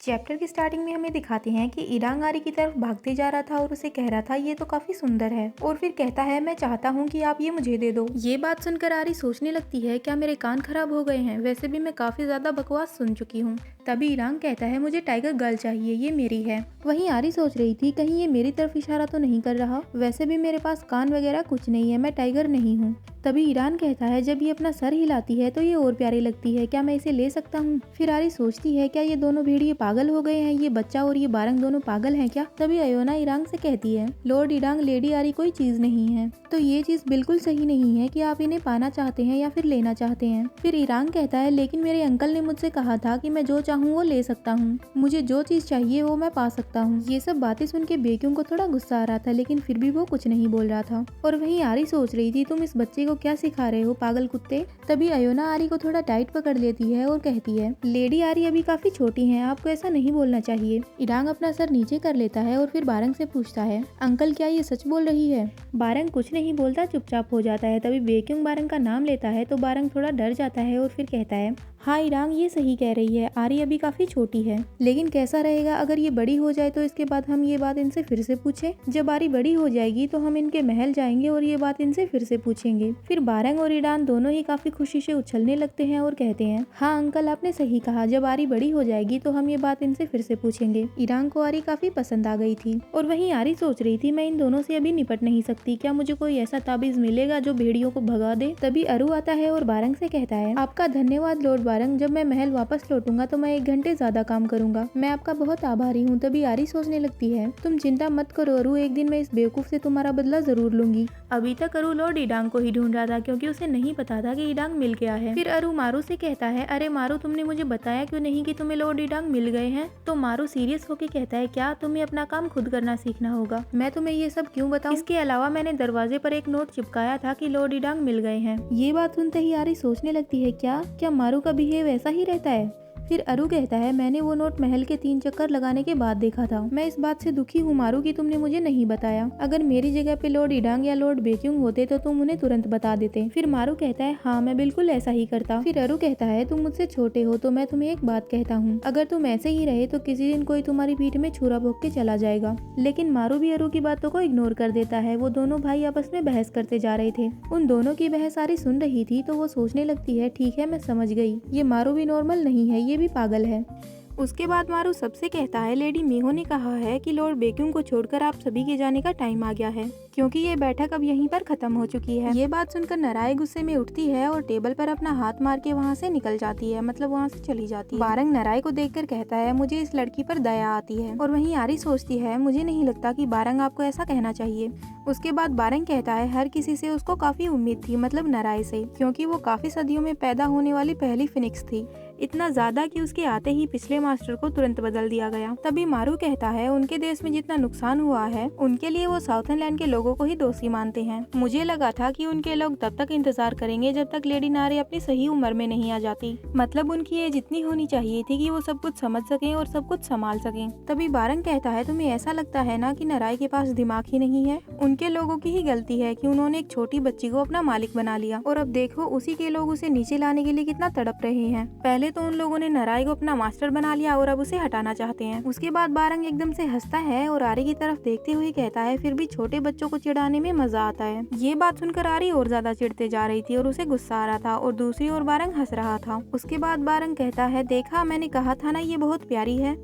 Chapter की starting में हमें दिखाते हैं कि ईरांग आरी की तरफ भागते जा रहा था और उसे कह रहा था ये तो काफी सुंदर है, और फिर कहता है मैं चाहता हूँ कि आप ये मुझे दे दो। ये बात सुनकर आरी सोचने लगती है क्या मेरे कान खराब हो गए हैं, वैसे भी मैं काफी ज्यादा बकवास सुन चुकी हूँ। तभी ईरांग कहता है मुझे टाइगर गर्ल चाहिए, ये मेरी है। वहीं आरी सोच रही थी कहीं ये मेरी तरफ इशारा तो नहीं कर रहा, वैसे भी मेरे पास कान वगैरह कुछ नहीं है, मैं टाइगर नहीं हूँ। तभी ईरान कहता है जब ये अपना सर हिलाती है तो ये और प्यारी लगती है, क्या मैं इसे ले सकता हूँ। फिर आरी सोचती है क्या ये दोनों भेड़िए पागल हो गए हैं, ये बच्चा और ये बारंग दोनों पागल हैं क्या। तभी अयोना ईरांग से कहती है लॉर्ड ईरांग, लेडी आरी कोई चीज नहीं है, तो ये चीज बिल्कुल सही नहीं है कि आप इन्हें पाना चाहते हैं या फिर लेना चाहते हैं। फिर ईरांग कहता है लेकिन मेरे अंकल ने मुझसे कहा था कि मैं जो चाहूँ वो ले सकता हूँ, मुझे जो चीज चाहिए वो मैं पा सकता हूँ। ये सब बातें सुन के बेक्यूम को थोड़ा गुस्सा आ रहा था, लेकिन फिर भी वो कुछ नहीं बोल रहा था। और वहीं आरी सोच रही थी तुम इस बच्चे को क्या सिखा रहे हो पागल कुत्ते। तभी अयोना आरी को थोड़ा टाइट पकड़ लेती है और कहती है लेडी आरी अभी काफी छोटी हैं, आपको ऐसा नहीं बोलना चाहिए। ईरांग अपना सर नीचे कर लेता है और फिर बारंग से पूछता है अंकल क्या ये सच बोल रही है। बारंग कुछ नहीं बोलता, चुपचाप हो जाता है। तभी बेक्यूम बारंग का नाम लेता है तो बारंग थोड़ा डर जाता है और फिर कहता है हाँ ईरांग ये सही कह रही है, आरी अभी काफी छोटी है, लेकिन कैसा रहेगा अगर ये बड़ी हो जाए तो इसके बाद हम ये बात इनसे फिर से पूछें। जब आरी बड़ी हो जाएगी तो हम इनके महल जाएंगे और ये बात इनसे फिर से पूछेंगे। फिर बारंग और ईरान दोनों ही काफी खुशी से उछलने लगते हैं और कहते हैं हाँ अंकल आपने सही कहा, जब आरी बड़ी हो जाएगी तो हम ये बात इनसे फिर से पूछेंगे। ईरान को आरी काफी पसंद आ गई थी और वहीं आरी सोच रही थी मैं इन दोनों से अभी निपट नहीं सकती, क्या मुझे कोई ऐसा ताबीज मिलेगा जो भेड़ियों को भगा दे। तभी अरु आता है और बारंग से कहता है आपका धन्यवाद लॉर्ड बारंग, जब मैं महल वापस लौटूंगा तो मैं 1 घंटे ज्यादा काम करूंगा, मैं आपका बहुत आभारी हूँ। तभी आरी सोचने लगती है तुम चिंता मत करो अरु, एक दिन मैं इस बेवकूफ से तुम्हारा बदला जरूर लूंगी। अभी तक अरु लॉर्ड ईडांग को ही ढूंढ रहा था क्योंकि उसे नहीं पता था कि ईडांग मिल गया है। फिर अरु मारू से कहता है अरे मारू तुमने मुझे बताया क्यों नहीं कि तुम्हें लॉर्ड ईडांग मिल गए हैं। तो मारू सीरियस होकर कहता है क्या तुम्हें अपना काम खुद करना सीखना होगा, मैं तुम्हें ये सब क्यों बताऊं। इसके अलावा मैंने दरवाजे पर एक नोट चिपकाया था कि लॉर्ड ईडांग मिल गए हैं। ये बात सुनते ही आरी सोचने लगती है क्या मारू का बिहेव ऐसा ही रहता है। फिर अरु कहता है मैंने वो नोट महल के 3 चक्कर लगाने के बाद देखा था, मैं इस बात से दुखी हूँ मारू कि तुमने मुझे नहीं बताया, अगर मेरी जगह पे लॉर्ड ईडांग या लॉर्ड बेक्यूंग होते तो तुम उन्हें तुरंत बता देते। फिर मारू कहता है हाँ मैं बिल्कुल ऐसा ही करता। फिर अरु कहता है तुम मुझसे छोटे हो तो मैं तुम्हें एक बात कहता हूँ, अगर तुम ऐसे ही रहे तो किसी दिन कोई तुम्हारी पीठ में छुरा भोंक के चला जाएगा। लेकिन मारू भी अरु की बातों को इग्नोर कर देता है। वो दोनों भाई आपस में बहस करते जा रहे थे, उन दोनों की बहस आरी सुन रही थी तो वो सोचने लगती है ठीक है मैं समझ गई, ये मारू भी नॉर्मल नहीं है, ये भी पागल है। उसके बाद मारू सबसे कहता है लेडी मीहो ने कहा है कि लॉर्ड बेक्यूंग को छोड़कर आप सभी के जाने का टाइम आ गया है, क्योंकि ये बैठक अब यहीं पर खत्म हो चुकी है। ये बात सुनकर नराय गुस्से में उठती है और टेबल पर अपना हाथ मार के वहाँ से निकल जाती है, मतलब वहाँ से चली जाती है। बारंग नराय को देखकर कहता है मुझे इस लड़की पर दया आती है, और वहीं आरी सोचती है मुझे नहीं लगता कि बारंग आपको ऐसा कहना चाहिए। उसके बाद बारंग कहता है हर किसी से उसको काफी उम्मीद थी, मतलब नराय से, क्योंकि वो काफी सदियों में पैदा होने वाली पहली फिनिक्स थी, इतना ज्यादा कि उसके आते ही पिछले मास्टर को तुरंत बदल दिया गया। तभी मारू कहता है उनके देश में जितना नुकसान हुआ है उनके लिए वो साउथर्न लैंड के लोगों को ही दोषी मानते हैं। मुझे लगा था कि उनके लोग तब तक इंतजार करेंगे जब तक लेडी नारी अपनी सही उम्र में नहीं आ जाती, मतलब उनकी एज इतनी होनी चाहिए थी कि वो सब कुछ समझ सकें और सब कुछ संभाल सकें। तभी बारंग कहता है तुम्हें ऐसा लगता है ना कि नराय के पास दिमाग ही नहीं है, उनके लोगों की ही गलती है कि उन्होंने एक छोटी बच्ची को अपना मालिक बना लिया, और अब देखो उसी के लोग उसे नीचे लाने के लिए कितना तड़प रहे हैं। पहले तो उन लोगों ने नराय को अपना मास्टर बना लिया और अब उसे हटाना चाहते हैं। उसके बाद बारंग एकदम से हंसता है और आरी की तरफ देखते हुए कहता है फिर भी छोटे बच्चों को चिढ़ाने में मजा आता है। ये बात सुनकर आरी और ज्यादा चिढ़ते जा रही थी और उसे गुस्सा आ रहा था, और दूसरी ओर बारंग हंस रहा था। उसके बाद बारंग कहता है देखा मैंने कहा था ना ये बहुत प्यारी है,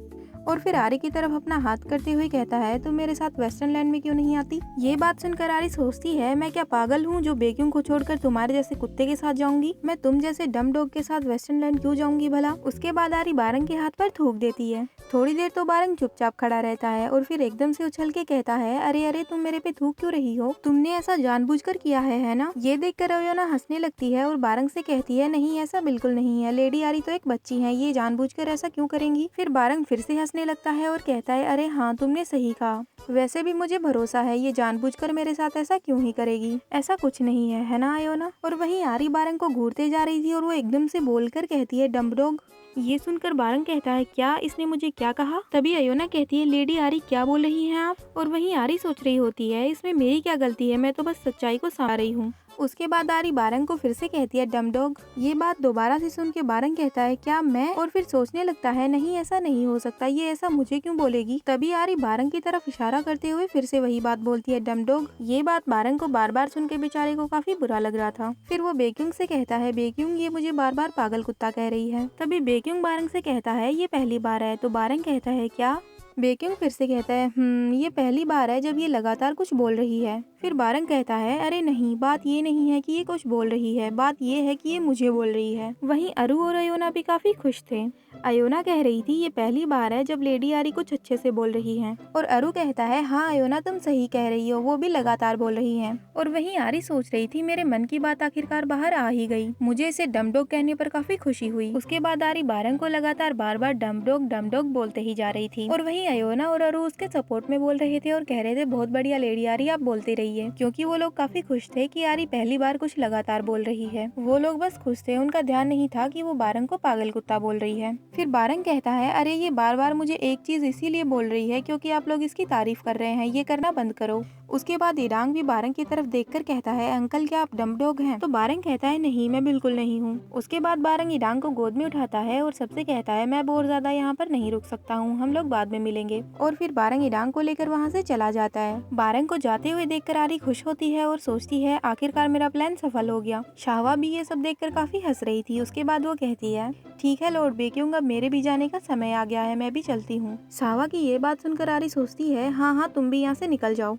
और फिर आरी की तरफ अपना हाथ करते हुए कहता है तुम मेरे साथ वेस्टर्न लैंड में क्यों नहीं आती। ये बात सुनकर आरी सोचती है मैं क्या पागल हूँ जो बेक्यूंग को छोड़कर तुम्हारे जैसे कुत्ते के साथ जाऊंगी, मैं तुम जैसे डम डॉग के साथ वेस्टर्न लैंड क्यों जाऊंगी भला। उसके बाद आरी बारंग के हाथ पर थूक देती है। थोड़ी देर तो बारंग चुपचाप खड़ा रहता है और फिर एकदम से उछल के कहता है अरे अरे तुम मेरे पे थूक क्यों रही हो, तुमने ऐसा जानबूझकर किया है ना। ये देखकर अयोना हंसने लगती है और बारंग से कहती है नहीं ऐसा बिल्कुल नहीं है, लेडी आरी तो एक बच्ची है, ये जानबूझकर ऐसा क्यों करेंगी। फिर बारंग फिर से हंसने लगता है और कहता है अरे हाँ तुमने सही कहा, वैसे भी मुझे भरोसा है ये जानबूझकर मेरे साथ ऐसा क्यों ही करेगी, ऐसा कुछ नहीं है ना अयोना। और वहीं आरी बारंग को घूरते जा रही थी और वो एकदम से बोलकर कहती है डम्ब डॉग। ये सुनकर बारंग कहता है क्या इसने मुझे क्या कहा। तभी अयोना कहती है लेडी आरी क्या बोल रही हैं आप। और वहीं आरी सोच रही होती है इसमें मेरी क्या गलती है, मैं तो बस सच्चाई को सहा रही हूँ। उसके बाद आरी बारंग को फिर से कहती है डम डॉग। ये बात दोबारा से सुन के बारंग कहता है क्या मैं, और फिर सोचने लगता है नहीं ऐसा नहीं हो सकता, ये ऐसा मुझे क्यों बोलेगी। तभी आरी बारंग की तरफ इशारा करते हुए फिर से वही बात बोलती है डम डॉग। ये बात बारंग को बार बार सुन के बेचारे को काफी बुरा लग रहा था। फिर वो बेक्यूंग से कहता है बेक्यूंग ये मुझे बार बार पागल कुत्ता कह रही है। तभी बेक्यूंग बारंग से कहता है ये पहली बार है। तो बारंग कहता है क्या। बेक्यूंग फिर से कहता है ये पहली बार है जब ये लगातार कुछ बोल रही है। फिर बारंग कहता है अरे नहीं, बात ये नहीं है कि ये कुछ बोल रही है, बात ये है कि ये मुझे बोल रही है। वहीं अरु और अयोना भी काफी खुश थे। अयोना कह रही थी ये पहली बार है जब लेडी आरी कुछ अच्छे से बोल रही है, और अरु कहता है हाँ अयोना तुम सही कह रही हो, वो भी लगातार बोल रही है। और वहीं आरी सोच रही थी मेरे मन की बात आखिरकार बाहर आ ही गई, मुझे इसे डम डॉग कहने पर काफी खुशी हुई। उसके बाद आरी बारंग को लगातार बार बार डम डॉग बोलते ही जा रही थी, और वहीं अयोना और अरु उसके सपोर्ट में बोल रहे थे और कह रहे थे बहुत बढ़िया लेडी आरी आप बोलते रहिए, क्योंकि वो लोग काफी खुश थे कि आरी पहली बार कुछ लगातार बोल रही है। वो लोग बस खुश थे, उनका ध्यान नहीं था कि वो बारंग को पागल कुत्ता बोल रही है। फिर बारंग कहता है अरे ये बार बार मुझे एक चीज इसीलिए बोल रही है क्योंकि आप लोग इसकी तारीफ कर रहे हैं, ये करना बंद करो। उसके बाद इरांग भी बारंग की तरफ देखकर कहता है अंकल क्या आप डम डॉग हैं। तो बारंग कहता है नहीं मैं बिल्कुल नहीं हूँ। उसके बाद बारंग इरांग को गोद में उठाता है और सबसे कहता है मैं और ज्यादा यहाँ पर नहीं रुक सकता हूँ, हम लोग बाद में मिलेंगे। और फिर बारंग इरांग को लेकर वहाँ से चला जाता है। बारंग को जाते हुए देखकर आरी खुश होती है और सोचती है आखिरकार मेरा प्लान सफल हो गया। शाहवा भी ये सब देखकर काफी हंस रही थी। उसके बाद वो कहती है ठीक है लॉर्ड बेक्यूंग अब मेरे भी जाने का समय आ गया है, मैं भी चलती हूँ। शाहवा की ये बात सुनकर आरी सोचती है हाँ तुम भी यहाँ से निकल जाओ।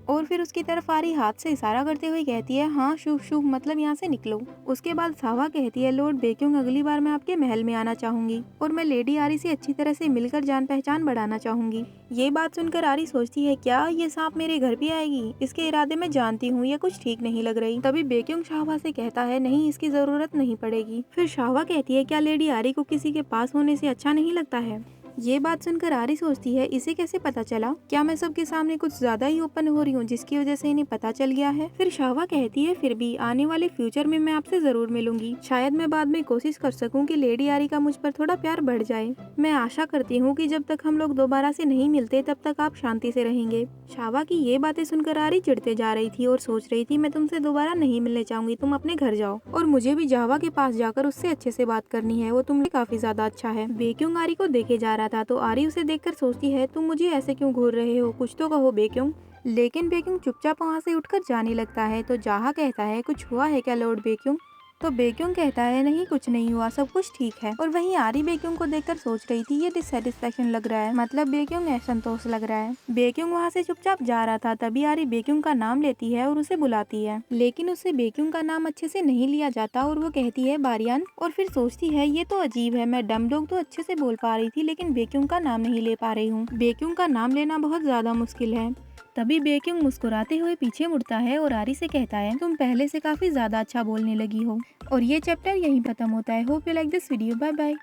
और फिर उसकी तरफ आरी हाथ से इशारा करते हुए कहती है हाँ शुभ शुभ मतलब यहाँ से निकलो। उसके बाद शाहवा कहती है लॉर्ड बेक्यूंग अगली बार मैं आपके महल में आना चाहूंगी और मैं लेडी आरी से अच्छी तरह से मिलकर जान पहचान बढ़ाना चाहूंगी। ये बात सुनकर आरी सोचती है क्या ये सांप मेरे घर भी आएगी, इसके इरादे मैं जानती हूँ, ये कुछ ठीक नहीं लग रही। तभी बेक्यूंग शाहवा से कहता है नहीं इसकी जरूरत नहीं पड़ेगी। फिर शाहवा कहती है क्या लेडी आरी को किसी के पास होने से अच्छा नहीं लगता है। ये बात सुनकर आरी सोचती है इसे कैसे पता चला, क्या मैं सबके सामने कुछ ज्यादा ही ओपन हो रही हूँ जिसकी वजह से इन्हें पता चल गया है। फिर शाहवा कहती है फिर भी आने वाले फ्यूचर में मैं आपसे जरूर मिलूंगी, शायद मैं बाद में कोशिश कर सकूं कि लेडी आरी का मुझ पर थोड़ा प्यार बढ़ जाए। मैं आशा करती हूँ कि जब तक हम लोग दोबारा से नहीं मिलते तब तक आप शांति से रहेंगे। शाहवा की ये बातें सुनकर आरी चिढ़ते जा रही थी और सोच रही थी मैं तुमसे दोबारा नहीं मिलने चाहूंगी, तुम अपने घर जाओ और मुझे भी जावा के पास जाकर उससे अच्छे से बात करनी है, वो तुमसे काफी ज्यादा अच्छा है। बेक्यूंग आरी को देखे जा रहा था तो आरी उसे देखकर सोचती है तुम मुझे ऐसे क्यों घूर रहे हो, कुछ तो कहो बेक्यूंग। लेकिन बेक्यूंग चुपचाप वहाँ से उठकर जाने लगता है। तो जाहा कहता है कुछ हुआ है क्या लॉर्ड बेक्यूंग। तो बेक्यूंग कहता है नहीं कुछ नहीं हुआ, सब कुछ ठीक है। और वहीं आरी बेक्यूंग को देखकर सोच रही थी ये डिससेटिस्फेक्शन लग रहा है, मतलब बेक्यूंग असंतोष लग रहा है। बेक्यूंग वहाँ से चुपचाप जा रहा था तभी आरी बेक्यूंग का नाम लेती है और उसे बुलाती है, लेकिन उससे बेक्यूंग का नाम अच्छे से नहीं लिया जाता और वो कहती है बारियान। और फिर सोचती है ये तो अजीब है, मैं डम डॉग तो अच्छे से बोल पा रही थी लेकिन बेक्यूंग का नाम नहीं ले पा रही हूँ, बेक्यूंग का नाम लेना बहुत ज्यादा मुश्किल है। तभी बेक्यूंग मुस्कुराते हुए पीछे मुड़ता है और आरी से कहता है तुम पहले से काफी ज्यादा अच्छा बोलने लगी हो। और ये चैप्टर यहीं खत्म होता है। Hope you like this video, bye bye.